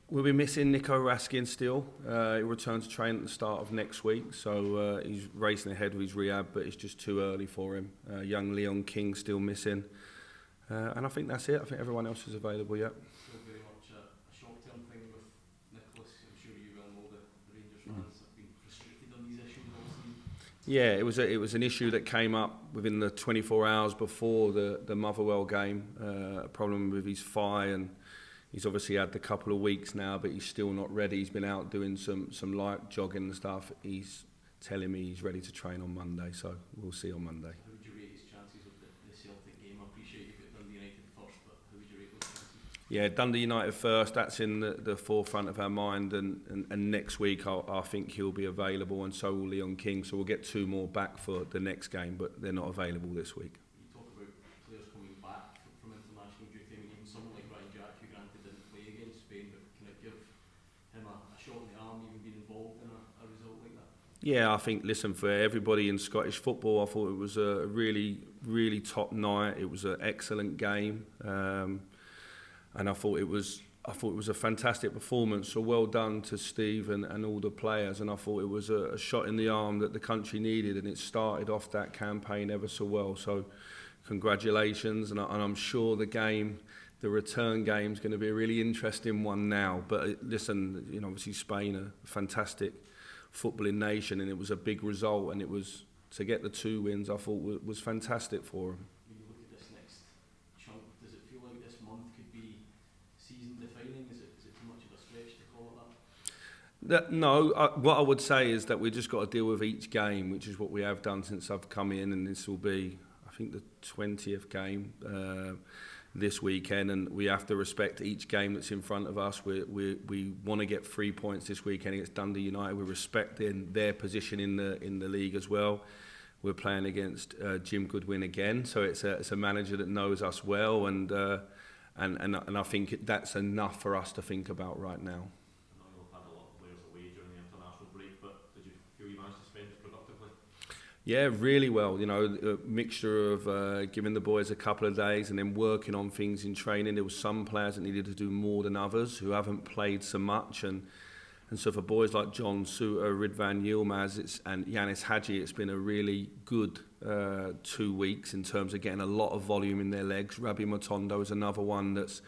We'll be missing Nico Raskin still. He returns to train at the start of next week, so he's racing ahead with his rehab, but it's just too early for him. Young Leon King still missing. And I think that's it. I think everyone else is available, yeah. Still very much a short-term thing with Nicholas. I'm sure you well know that the Rangers fans have been frustrated on these issues all season. Yeah, it was an issue that came up within the 24 hours before the Motherwell game. A problem with his thigh, and he's obviously had the couple of weeks now, but he's still not ready. He's been out doing some light jogging and stuff. He's telling me he's ready to train on Monday, so we'll see on Monday. How would you rate his chances of the Celtic game? I appreciate you've got Dundee United first, but how would you rate those chances? Yeah, Dundee United first. That's in the forefront of our mind, and next week I think he'll be available, and so will Leon King. So we'll get two more back for the next game, but they're not available this week. You talk about players coming back from international duty. I mean, even someone like Ryan Jack, who granted didn't play against Spain, but can it give him a shot in the arm, even being involved in a result like that? Yeah, I think, listen, for everybody in Scottish football, I thought it was a really, really top night. It was an excellent game, and I thought it was a fantastic performance. So well done to Steve and all the players. And I thought it was a shot in the arm that the country needed, and it started off that campaign ever so well. So congratulations, and I'm sure the return game is going to be a really interesting one now. But listen, obviously Spain are a fantastic footballing nation, and it was a big result, and it was to get the 2 wins. I thought was fantastic for them. When you look at this next chunk, does it feel like this month could be season defining? Is it too much of a stretch to call it that? No, what I would say is that we just got to deal with each game, which is what we have done since I've come in, and this will be, I think, the 20th game this weekend, and we have to respect each game that's in front of us. We want to get 3 points this weekend against Dundee United. We're respecting their position in the league as well. We're playing against Jim Goodwin again, so it's a manager that knows us well, and I think that's enough for us to think about right now. I know you'll have had a lot of players away during the international break, but did you feel you managed to spend it productively? Yeah, really well. A mixture of giving the boys a couple of days and then working on things in training. There were some players that needed to do more than others who haven't played so much, and so for boys like John Suter, Ridvan Yilmaz and Yanis Hadji, it's been a really good 2 weeks in terms of getting a lot of volume in their legs. Rabbi Matondo is another one that's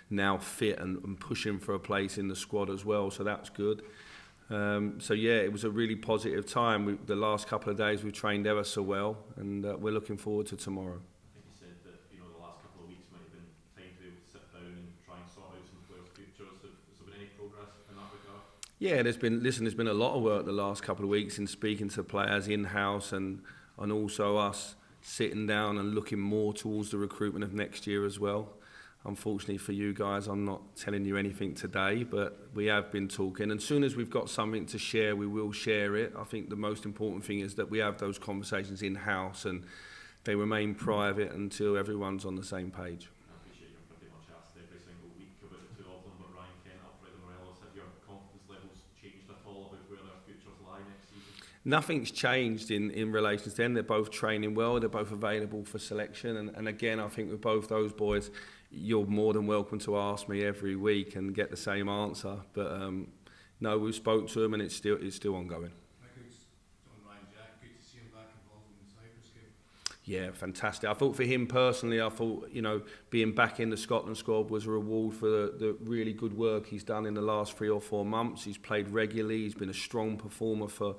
now fit and pushing for a place in the squad as well, so that's good. So yeah, it was a really positive time. The last couple of days we've trained ever so well, and we're looking forward to tomorrow. I think you said that the last couple of weeks might have been time to be able to sit down and try and sort out some players' futures. Has there been any progress in that regard? Yeah, there's been a lot of work the last couple of weeks in speaking to players in-house, and also us sitting down and looking more towards the recruitment of next year as well. Unfortunately for you guys, I'm not telling you anything today, but we have been talking. And as soon as we've got something to share, we will share it. I think the most important thing is that we have those conversations in-house and they remain private until everyone's on the same page. I appreciate you're pretty much asked every single week about the two of them, but Ryan Kent, Alfredo Morelos, have your confidence levels changed at all about where their futures lie next season? Nothing's changed in relation to them. They're both training well. They're both available for selection. And again, I think with both those boys, you're more than welcome to ask me every week and get the same answer. But no, we spoke to them and it's still ongoing. Ryan Jack, good to see him back involved in the Cyprus game. Yeah, fantastic. I thought for him personally, being back in the Scotland squad was a reward for the really good work he's done in the last 3 or 4 months. He's played regularly. He's been a strong performer for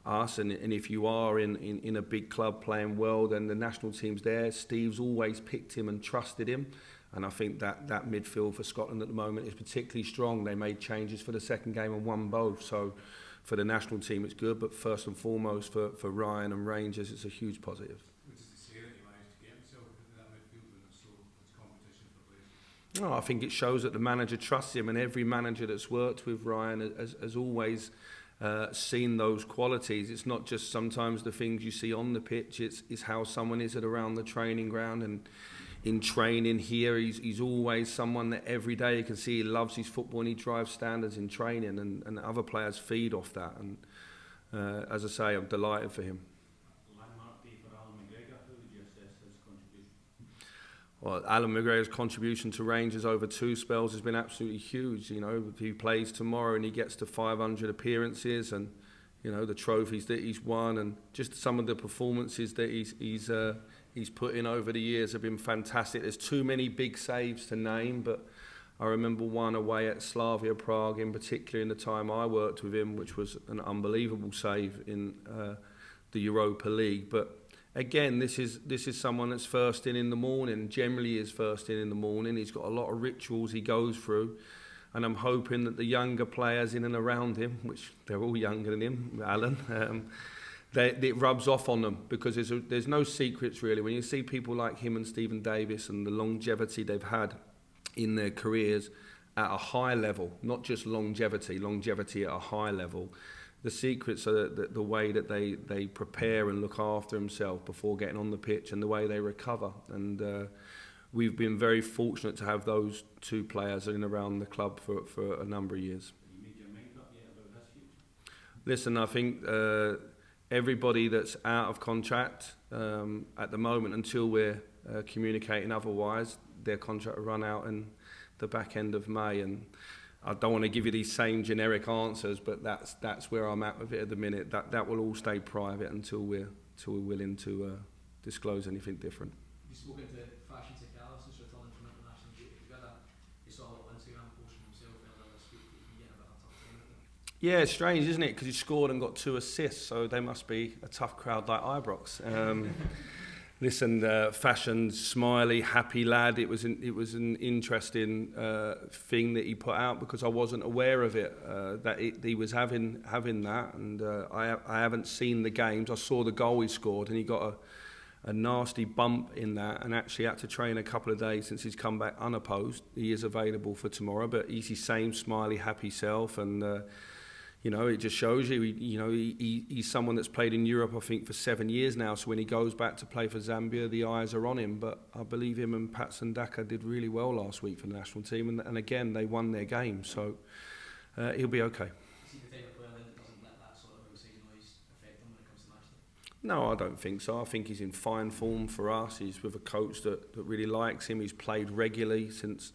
us, and if you are in a big club playing well, then the national team's there. Steve's always picked him and trusted him, and I think that midfield for Scotland at the moment is particularly strong. They made changes for the second game and won both, so for the national team it's good, but first and foremost for Ryan and Rangers it's a huge positive. Which is to say that he managed to get himself into that midfield when it's competition for place. No, I think it shows that the manager trusts him, and every manager that's worked with Ryan has always seen those qualities. It's not just sometimes the things you see on the pitch, it's how someone is at around the training ground, and in training here he's always someone that every day you can see he loves his football and he drives standards in training, and other players feed off that, and as I say, I'm delighted for him. Landmark day for Alan McGregor. How would you assess his contribution? Well, I think it's shown that the manager trusts him, and every manager that's worked with Ryan has always seen those qualities. It's not just sometimes the things you see on the pitch, it's how someone is at around the training ground, and other players feed off that, and as I say, I'm delighted for him. Well, Alan McGregor's contribution to Rangers over 2 spells has been absolutely huge. You know, if he plays tomorrow and he gets to 500 appearances, and you know the trophies that he's won, and just some of the performances that he's put in over the years have been fantastic. There's too many big saves to name, but I remember one away at Slavia Prague in particular in the time I worked with him, which was an unbelievable save in the Europa League. But again, this is someone that's first in the morning, generally is first in the morning. He's got a lot of rituals he goes through, and I'm hoping that the younger players in and around him, which they're all younger than him, Alan, it rubs off on them, because there's no secrets really. When you see people like him and Stephen Davis and the longevity they've had in their careers at a high level, not just longevity at a high level, the secrets are the way that they prepare and look after themselves before getting on the pitch, and the way they recover. And we've been very fortunate to have those 2 players in and around the club for a number of years. Have you made your mind up yet about his future? Listen, I think everybody that's out of contract at the moment, until we're communicating otherwise, their contract will run out in the back end of May, and I don't want to give you these same generic answers, but that's where I'm at with it at the minute. That will all stay private until we're willing to disclose anything different. Have you spoken to Fashion Sakala since returning from international duty? He saw a little Instagram post from himself earlier this week that he getting a bit of a tough time at it. Yeah, it's strange, isn't it? Because he scored and got 2 assists, so they must be a tough crowd like Ibrox. Listen, Fashion, smiley, happy lad. It was an interesting thing that he put out, because I wasn't aware of it, that he was having that, and I haven't seen the games. I saw the goal he scored, and he got a nasty bump in that, and actually had to train a couple of days since he's come back unopposed. He is available for tomorrow, but he's his same smiley, happy self, and you know, it just shows you, he's someone that's played in Europe, I think, for 7 years now. So when he goes back to play for Zambia, the eyes are on him. But I believe him and Patson Daka did really well last week for the national team. And again, they won their game. So he'll be okay. Is he the type of player then that doesn't let that sort of outside noise affect him when it comes to match day? No, I don't think so. I think he's in fine form for us. He's with a coach that really likes him. He's played regularly since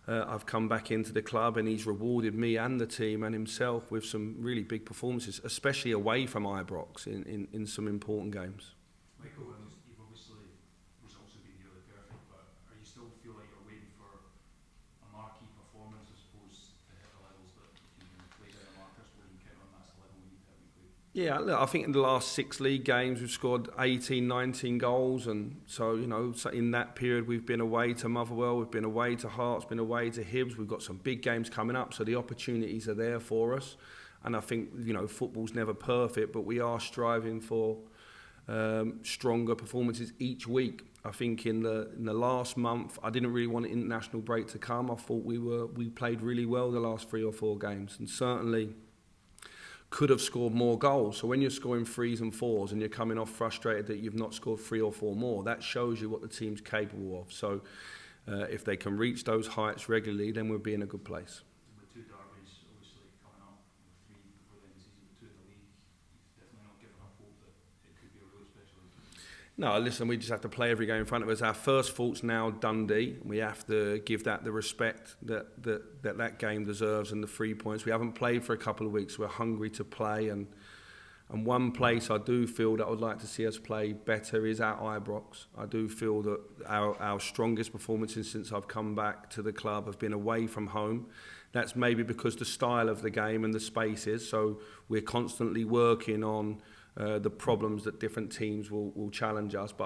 I've come back into the club, and he's rewarded me and the team and himself with some really big performances, especially away from Ibrox in some important games. Michael, you've obviously, results have been nearly perfect, but are you still feel like you're waiting for a marquee performance, I suppose, to hit the levels that you played out at Marcus, where you can count on that's the level we need to hit weekly? Yeah, look, I think in the last 6 league games we've scored 18, 19 goals, and so, you know, so in that period we've been away to Motherwell, we've been away to Hearts, been away to Hibs. We've got some big games coming up, so the opportunities are there for us. And I think, you know, football's never perfect, but we are striving for stronger performances each week. I think in the last month, I didn't really want an international break to come. I thought we played really well the last 3 or 4 games, and certainly could have scored more goals. So when you're scoring 3s and 4s and you're coming off frustrated that you've not scored 3 or 4 more, that shows you what the team's capable of. So if they can reach those heights regularly, then we'll be in a good place. With 2 derbies obviously coming up, with 3 before the end of the season, with 2 in the league, you've definitely not given up hope that it could be a really special season. No, listen, we just have to play every game in front of us. Our first thought's now Dundee. We have to give that the respect that game deserves, and the 3 points. We haven't played for a couple of weeks. We're hungry to play, and one place I do feel that I would like to see us play better is at Ibrox. I do feel that our strongest performances since I've come back to the club have been away from home. That's maybe because the style of the game and the spaces. So we're constantly working on the problems that different teams will challenge us, but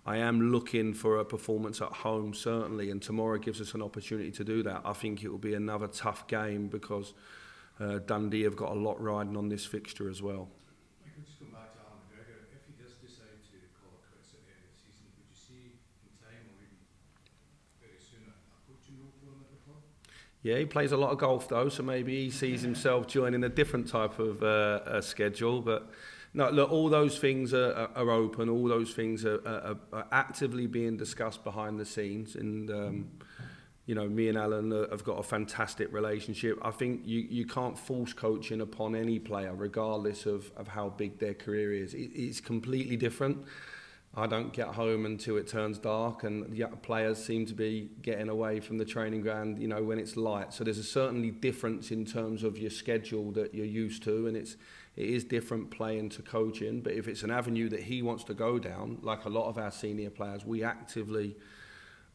I am looking for a performance at home, certainly, and tomorrow gives us an opportunity to do that. I think it will be another tough game because Dundee have got a lot riding on this fixture as well. Michael, just going back to Alan McGregor, if he does decide to call it quits at the end of the season, would you see in time, or even very soon, a coaching role for him at the club? Yeah, he plays a lot of golf though, so maybe he sees himself joining a different type of schedule. But no, look, all those things are open. All those things are actively being discussed behind the scenes, and you know, me and Alan have got a fantastic relationship. I think you can't force coaching upon any player, regardless of how big their career is. It's completely different. I don't get home until it turns dark, and the players seem to be getting away from the training ground, when it's light. So there's a certainly difference in terms of your schedule that you're used to, and it is different playing to coaching. But if it's an avenue that he wants to go down, like a lot of our senior players, we actively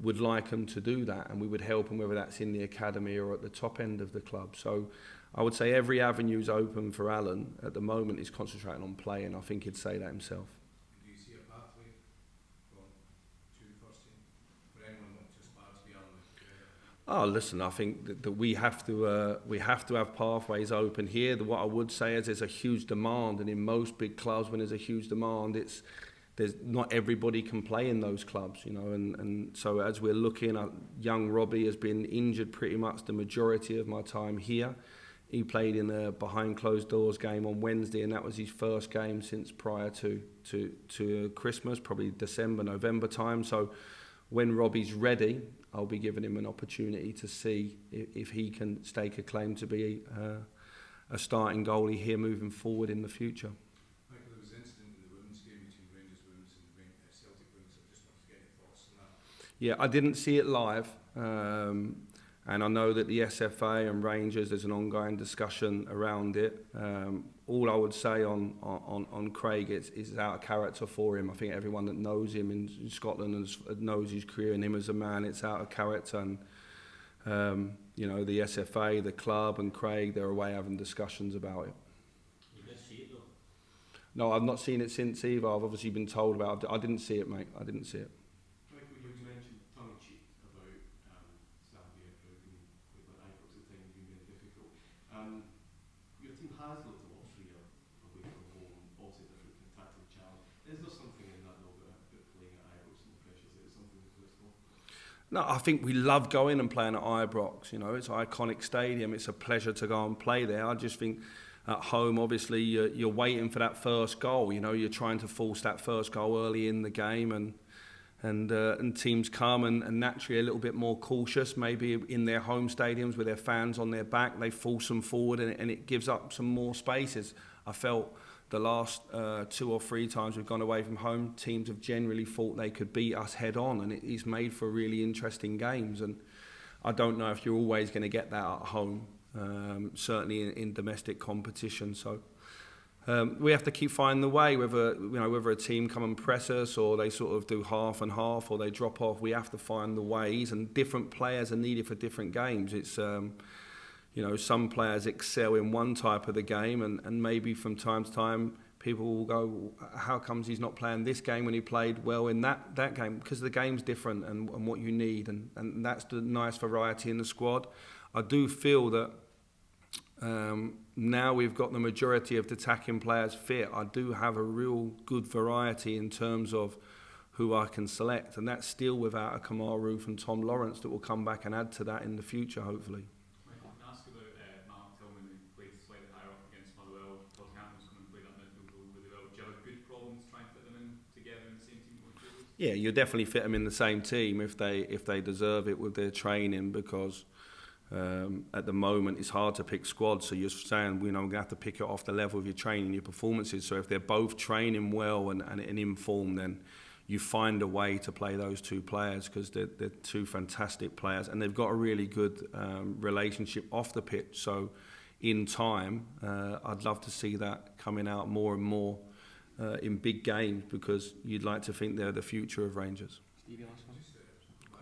would like him to do that, and we would help him, whether that's in the academy or at the top end of the club. So I would say every avenue is open for Alan. At the moment, he's concentrating on playing. I think he'd say that himself. Do you see a pathway to the first team for anyone that just aspires to be Alan? Oh, listen, I think that we have to have pathways open here. What I would say is there's a huge demand, and in most big clubs, when there's a huge demand, there's not everybody can play in those clubs, and so as we're looking at, young Robbie has been injured pretty much the majority of my time here. He played in a behind closed doors game on Wednesday, and that was his first game since prior to Christmas, probably December, November time. So when Robbie's ready, I'll be giving him an opportunity to see if he can stake a claim to be a starting goalie here moving forward in the future. Michael, there was an incident in the women's game between Rangers women's and Celtic women's. I just want to get your thoughts on that. Yeah, I didn't see it live, and I know that the SFA and Rangers, there's an ongoing discussion around it. All I would say on Craig is out of character for him. I think everyone that knows him in Scotland knows his career and him as a man. It's out of character, and the SFA, the club, and Craig, they're away having discussions about it. You did see it though? No, I've not seen it since either. I've obviously been told about it. I didn't see it, mate. I didn't see it. Michael, you mentioned tongue-in-cheek about Saturday at being played by Ibrox at the time being very difficult. Your team has looked a lot freer away from home, also different tactical challenge. Is there something in that though about playing at Ibrox and the pressures? Is it something that's wistful? No, I think we love going and playing at Ibrox. It's an iconic stadium. It's a pleasure to go and play there. I just think at home, obviously, you're waiting for that first goal. You're trying to force that first goal early in the game, and teams come and naturally a little bit more cautious, maybe in their home stadiums with their fans on their back. They force them forward, and it gives up some more spaces. I felt the last 2 or 3 times we've gone away from home, teams have generally thought they could beat us head on, and it's made for really interesting games. And I don't know if you're always going to get that at home. Certainly in domestic competition. So we have to keep finding the way, whether a team come and press us or they sort of do half and half or they drop off. We have to find the ways, and different players are needed for different games. It's some players excel in one type of the game, and maybe from time to time people will go, how comes he's not playing this game when he played well in that game? Because the game's different and what you need, and that's the nice variety in the squad. I do feel that now we've got the majority of the attacking players fit. I do have a real good variety in terms of who I can select, and that's still without a Kamar Roof and Tom Lawrence that will come back and add to that in the future, hopefully. Michael, can I ask about Mark Tillman, who played slightly higher up against Motherwell? Todd Campbell's come and played that midfield role really well. Do you have a good problem to try and fit them in together in the same team going forward? Yeah, you definitely fit them in the same team if they deserve it with their training, because at the moment it's hard to pick squads. So you're saying, we're going to have to pick it off the level of your training, your performances. So if they're both training well and in form, then you find a way to play those 2 players, because they're 2 fantastic players, and they've got a really good relationship off the pitch. So in time, I'd love to see that coming out more and more in big games, because you'd like to think they're the future of Rangers. Stevie, last one. Just back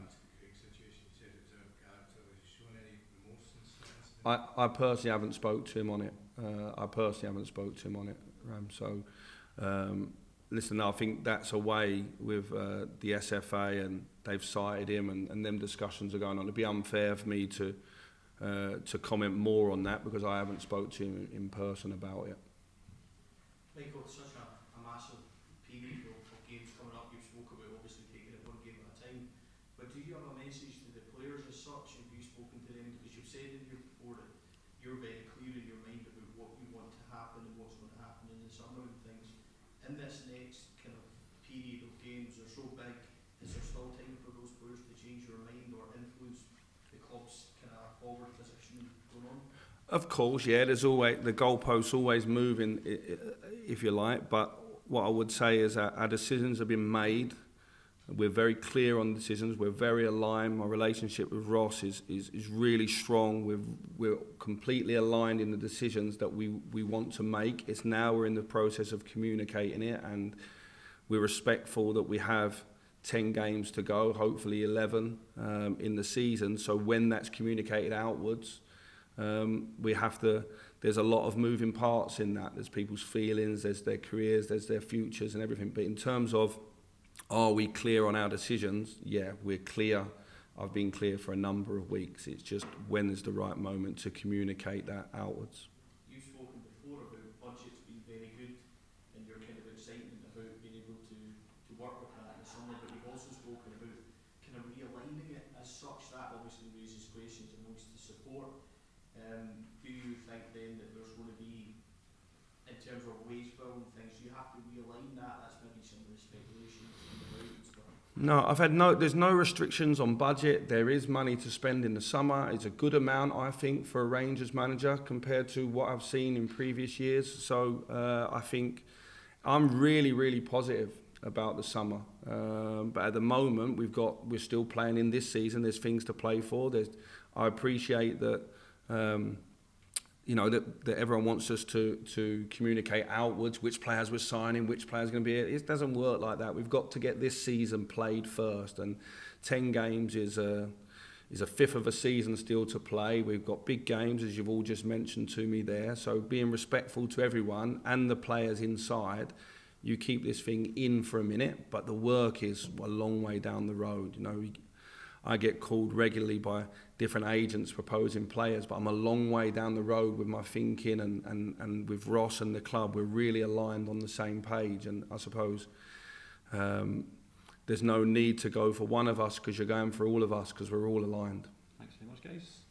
to the Craig situation, you said it was out of character. Has he shown any remorse since the incident? I personally haven't spoke to him on it. Ram. So listen, I think that's away with the SFA, and they've cited him, and them discussions are going on. It'd be unfair for me to comment more on that, because I haven't spoke to him in person about it. Michael, it's such a massive period of games coming up. You've spoken about obviously taking it one game at a time, but do you have a message to the players as such? Have you spoken to them? Because you've said in your report that you're very clear in your mind about what you want to happen and what's going to happen in the summer and things. In this next kind of period of games, they're so big, is there still time for those players to change their mind or influence the club's kind of forward position going on? Of course, yeah. There's always the goalposts always moving, if you like. But what I would say is that our decisions have been made. We're very clear on decisions. We're very aligned. My relationship with Ross is really strong. We're completely aligned in the decisions that we want to make. It's now we're in the process of communicating it, and we're respectful that we have 10 games to go, hopefully 11 in the season. So when that's communicated outwards, we have to. There's a lot of moving parts in that. There's people's feelings, there's their careers, there's their futures and everything. But in terms of, are we clear on our decisions? Yeah, we're clear. I've been clear for a number of weeks. It's just when is the right moment to communicate that outwards. You've spoken before about budgets being very good and your kind of excitement about being able to work with that in the summer, but you've also spoken about kind of realigning it as such. That obviously raises questions amongst the support. Do you think then that there's going to be, in terms of wage bill and things, you have to realign that? That's maybe some of the speculation in the road and stuff. No, there's no restrictions on budget. There is money to spend in the summer. It's a good amount, I think, for a Rangers manager compared to what I've seen in previous years. So I think I'm really, really positive about the summer. But at the moment, we're still playing in this season. There's things to play for. I appreciate that. That everyone wants us to communicate outwards which players we're signing, which players are going to be. It doesn't work like that. We've got to get this season played first, and 10 games is a fifth of a season still to play. We've got big games, as you've all just mentioned to me there. So being respectful to everyone and the players inside, you keep this thing in for a minute, but the work is a long way down the road. I get called regularly by different agents proposing players, but I'm a long way down the road with my thinking, and with Ross and the club, we're really aligned on the same page. And I suppose there's no need to go for one of us because you're going for all of us because we're all aligned. Thanks very much, guys.